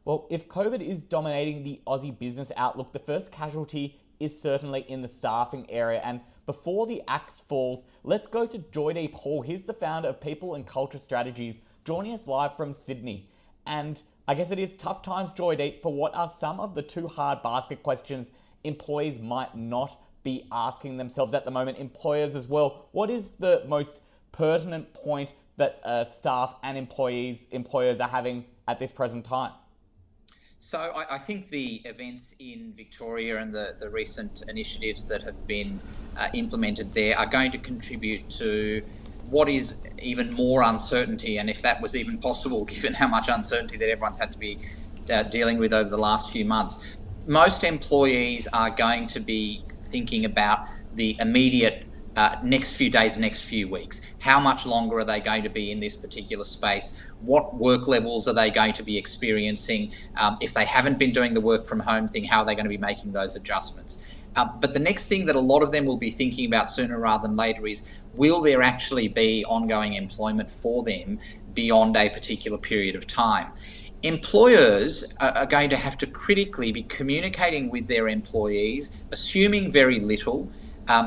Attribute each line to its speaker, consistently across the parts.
Speaker 1: Well, if COVID is dominating the Aussie business outlook, the first casualty is certainly in the staffing area. And before the axe falls, let's go to Joydeep Hor. He's the founder of People and Culture Strategies, joining us live from Sydney. And I guess it is tough times, Joydeep, for what are some of the two hard basket questions employees might not be asking themselves at the moment, employers as well. What is the most pertinent point that staff and employers are having at this present time?
Speaker 2: So I think the events in Victoria and the recent initiatives that have been implemented there are going to contribute to what is even more uncertainty, and if that was even possible, given how much uncertainty that everyone's had to be dealing with over the last few months. Most employees are going to be thinking about the immediate next few days, next few weeks. How much longer are they going to be in this particular space? What work levels are they going to be experiencing? If they haven't been doing the work from home thing, how are they going to be making those adjustments? But the next thing that a lot of them will be thinking about sooner rather than later is, will there actually be ongoing employment for them beyond a particular period of time? Employers are going to have to critically be communicating with their employees, assuming very little,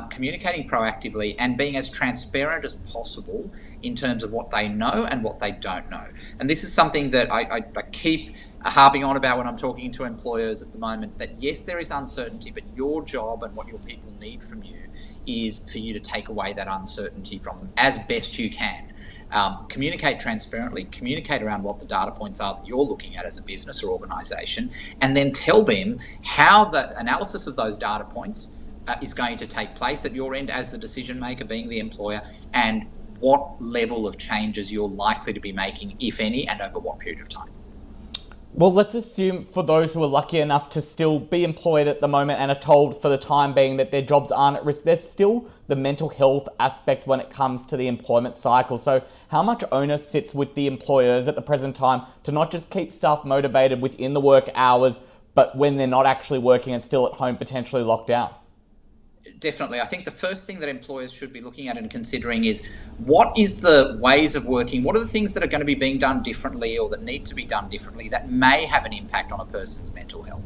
Speaker 2: communicating proactively and being as transparent as possible in terms of what they know and what they don't know. And this is something that I keep harping on about when I'm talking to employers at the moment, that yes, there is uncertainty, but your job and what your people need from you is for you to take away that uncertainty from them as best you can. Communicate transparently, communicate around what the data points are that you're looking at as a business or organisation, and then tell them how the analysis of those data points is going to take place at your end as the decision maker, being the employer, and what level of changes you're likely to be making, if any, and over what period of time.
Speaker 1: Well, let's assume for those who are lucky enough to still be employed at the moment and are told for the time being that their jobs aren't at risk, there's still the mental health aspect when it comes to the employment cycle. So how much onus sits with the employers at the present time to not just keep staff motivated within the work hours, but when they're not actually working and still at home, potentially locked down?
Speaker 2: Definitely. I think the first thing that employers should be looking at and considering is, what is the ways of working? What are the things that are going to be being done differently or that need to be done differently that may have an impact on a person's mental health?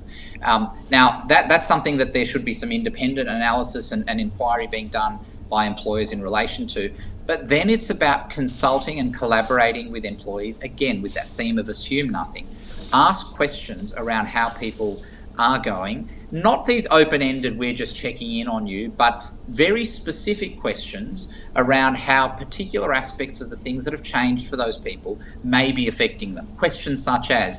Speaker 2: Now, that's something that there should be some independent analysis and inquiry being done by employers in relation to. But then it's about consulting and collaborating with employees, again, with that theme of assume nothing. Ask questions around how people are going. Not these open-ended, we're just checking in on you, but very specific questions around how particular aspects of the things that have changed for those people may be affecting them. Questions such as,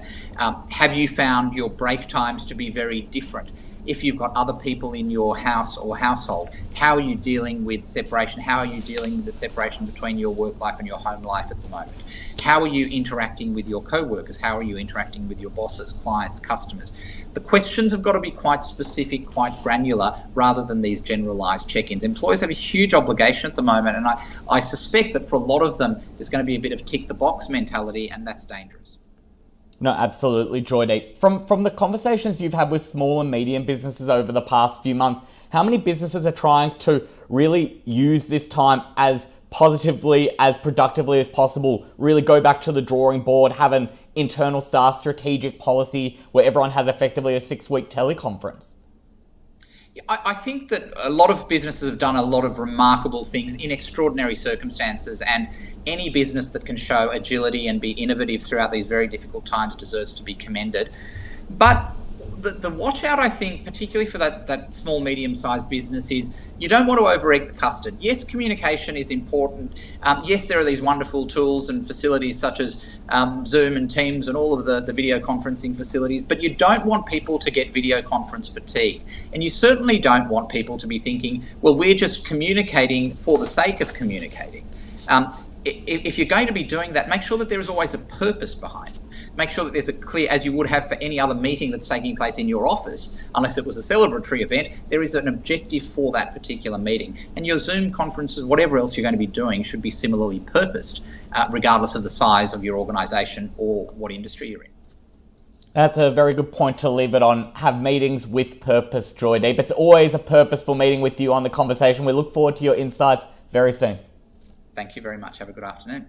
Speaker 2: have you found your break times to be very different? If you've got other people in your house or household, how are you dealing with separation? How are you dealing with the separation between your work life and your home life at the moment? How are you interacting with your co-workers? How are you interacting with your bosses, clients, customers? The questions have got to be quite specific, quite granular, rather than these generalised check-ins. Employers have a huge obligation at the moment, and I suspect that for a lot of them, there's going to be a bit of tick-the-box mentality, and that's dangerous.
Speaker 1: No, absolutely, Joydeep. From the conversations you've had with small and medium businesses over the past few months, how many businesses are trying to really use this time as positively, as productively as possible, really go back to the drawing board, have an internal staff strategic policy where everyone has effectively a 6-week teleconference?
Speaker 2: I think that a lot of businesses have done a lot of remarkable things in extraordinary circumstances, and any business that can show agility and be innovative throughout these very difficult times deserves to be commended. But the watch out, I think, particularly for that small, medium-sized business, is you don't want to over-egg the custard. Yes, communication is important. Yes, there are these wonderful tools and facilities such as Zoom and Teams and all of the video conferencing facilities, but you don't want people to get video conference fatigue. And you certainly don't want people to be thinking, well, we're just communicating for the sake of communicating. If you're going to be doing that, make sure that there is always a purpose behind it. Make sure that there's a clear, as you would have for any other meeting that's taking place in your office, unless it was a celebratory event, there is an objective for that particular meeting. And your Zoom conferences, whatever else you're going to be doing, should be similarly purposed, regardless of the size of your organisation or what industry you're in.
Speaker 1: That's a very good point to leave it on. Have meetings with purpose, Joydeep. It's always a purposeful meeting with you on The Conversation. We look forward to your insights very soon.
Speaker 2: Thank you very much. Have a good afternoon.